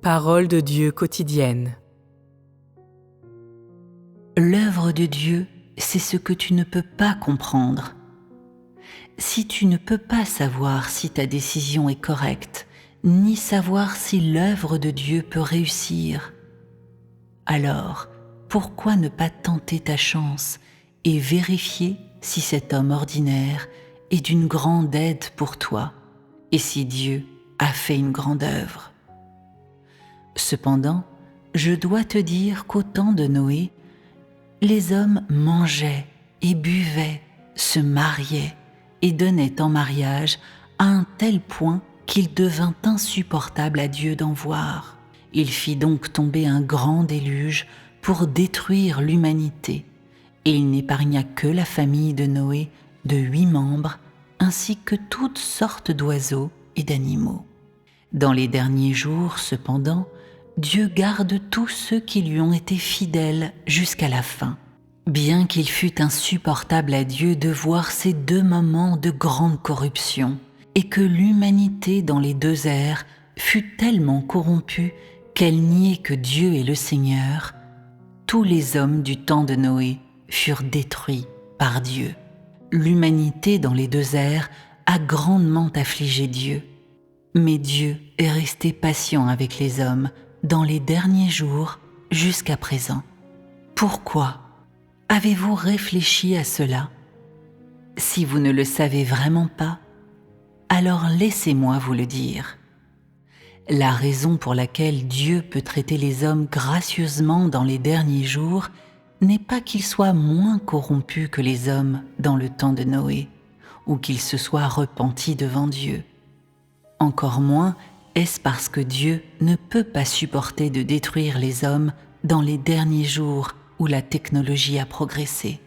Parole de Dieu quotidienne. L'œuvre de Dieu, c'est ce que tu ne peux pas comprendre. Si tu ne peux pas savoir si ta décision est correcte, ni savoir si l'œuvre de Dieu peut réussir, alors pourquoi ne pas tenter ta chance et vérifier si cet homme ordinaire est d'une grande aide pour toi et si Dieu a fait une grande œuvre? Cependant, je dois te dire qu'au temps de Noé, les hommes mangeaient et buvaient, se mariaient et donnaient en mariage à un tel point qu'il devint insupportable à Dieu d'en voir. Il fit donc tomber un grand déluge pour détruire l'humanité, et il n'épargna que la famille de Noé de 8 membres, ainsi que toutes sortes d'oiseaux et d'animaux. Dans les derniers jours, cependant, Dieu garde tous ceux qui lui ont été fidèles jusqu'à la fin. Bien qu'il fût insupportable à Dieu de voir ces 2 moments de grande corruption, et que l'humanité dans les 2 ères fut tellement corrompue qu'elle niait que Dieu est le Seigneur, tous les hommes du temps de Noé furent détruits par Dieu. L'humanité dans les 2 ères a grandement affligé Dieu, mais Dieu est resté patient avec les hommes dans les derniers jours jusqu'à présent. Pourquoi? Avez-vous réfléchi à cela? Si vous ne le savez vraiment pas, alors laissez-moi vous le dire. La raison pour laquelle Dieu peut traiter les hommes gracieusement dans les derniers jours n'est pas qu'ils soient moins corrompus que les hommes dans le temps de Noé, ou qu'ils se soient repentis devant Dieu. Encore moins est-ce parce que Dieu ne peut pas supporter de détruire les hommes dans les derniers jours où la technologie a progressé.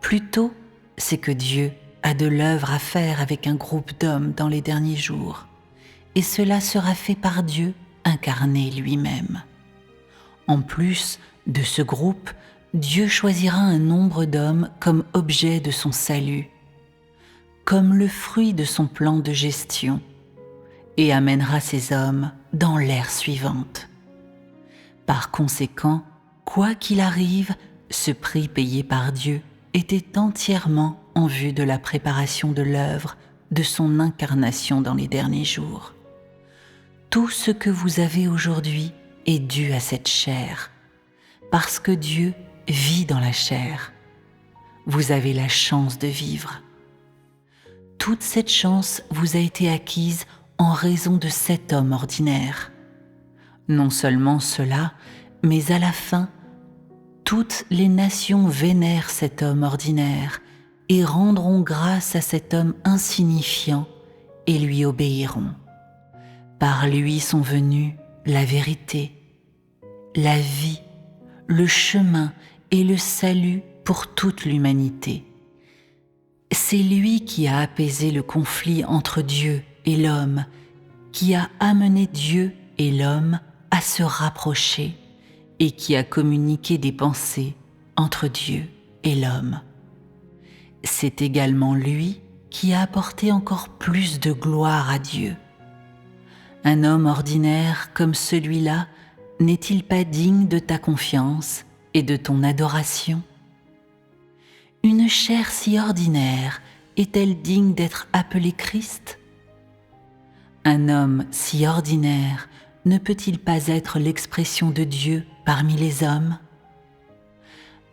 Plutôt, c'est que Dieu a de l'œuvre à faire avec un groupe d'hommes dans les derniers jours, et cela sera fait par Dieu incarné lui-même. En plus de ce groupe, Dieu choisira un nombre d'hommes comme objet de son salut, comme le fruit de son plan de gestion, et amènera ces hommes dans l'ère suivante. Par conséquent, quoi qu'il arrive, ce prix payé par Dieu était entièrement en vue de la préparation de l'œuvre de son incarnation dans les derniers jours. Tout ce que vous avez aujourd'hui est dû à cette chair, parce que Dieu vit dans la chair. Vous avez la chance de vivre. Toute cette chance vous a été acquise en raison de cet homme ordinaire. Non seulement cela, mais à la fin, toutes les nations vénèrent cet homme ordinaire et rendront grâce à cet homme insignifiant et lui obéiront. Par lui sont venus la vérité, la vie, le chemin et le salut pour toute l'humanité. C'est lui qui a apaisé le conflit entre Dieu et l'homme, qui a amené Dieu et l'homme à se rapprocher et qui a communiqué des pensées entre Dieu et l'homme. C'est également lui qui a apporté encore plus de gloire à Dieu. Un homme ordinaire comme celui-là n'est-il pas digne de ta confiance et de ton adoration? Une chair si ordinaire est-elle digne d'être appelée Christ? Un homme si ordinaire ne peut-il pas être l'expression de Dieu parmi les hommes?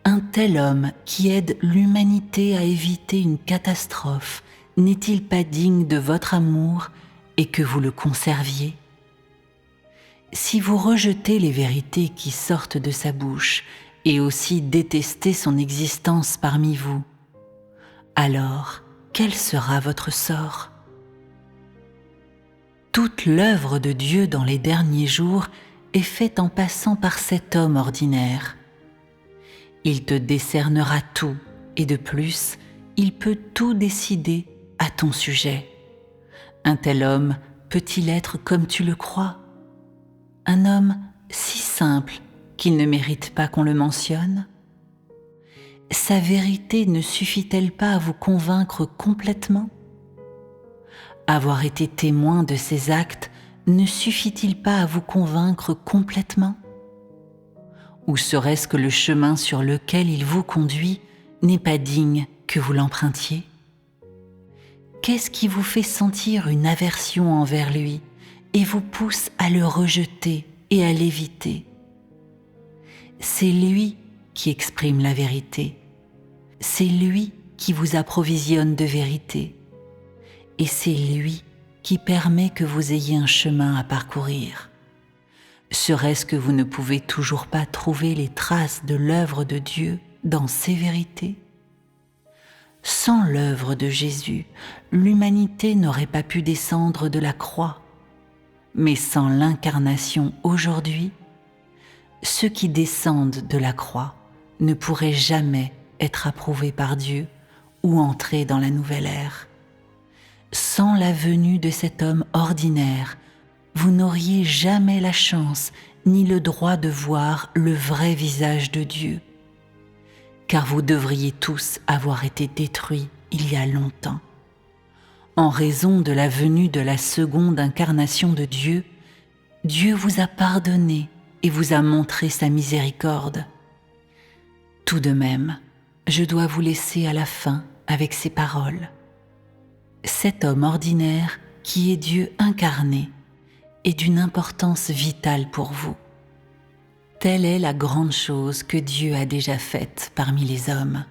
Un tel homme qui aide l'humanité à éviter une catastrophe n'est-il pas digne de votre amour et que vous le conserviez? Si vous rejetez les vérités qui sortent de sa bouche et aussi détestez son existence parmi vous, alors quel sera votre sort? Toute l'œuvre de Dieu dans les derniers jours est faite en passant par cet homme ordinaire. Il te décernera tout et de plus, il peut tout décider à ton sujet. Un tel homme peut-il être comme tu le crois? Un homme si simple qu'il ne mérite pas qu'on le mentionne? Sa vérité ne suffit-elle pas à vous convaincre complètement? Avoir été témoin de ses actes ne suffit-il pas à vous convaincre complètement? Ou serait-ce que le chemin sur lequel il vous conduit n'est pas digne que vous l'empruntiez? Qu'est-ce qui vous fait sentir une aversion envers lui et vous pousse à le rejeter et à l'éviter? C'est lui qui exprime la vérité. C'est lui qui vous approvisionne de vérité. Et c'est lui qui permet que vous ayez un chemin à parcourir. Serait-ce que vous ne pouvez toujours pas trouver les traces de l'œuvre de Dieu dans ces vérités? Sans l'œuvre de Jésus, l'humanité n'aurait pas pu descendre de la croix. Mais sans l'incarnation aujourd'hui, ceux qui descendent de la croix ne pourraient jamais être approuvés par Dieu ou entrer dans la nouvelle ère. Sans la venue de cet homme ordinaire, vous n'auriez jamais la chance ni le droit de voir le vrai visage de Dieu, car vous devriez tous avoir été détruits il y a longtemps. En raison de la venue de la seconde incarnation de Dieu, Dieu vous a pardonné et vous a montré sa miséricorde. Tout de même, je dois vous laisser à la fin avec ces paroles. Cet homme ordinaire qui est Dieu incarné est d'une importance vitale pour vous. Telle est la grande chose que Dieu a déjà faite parmi les hommes.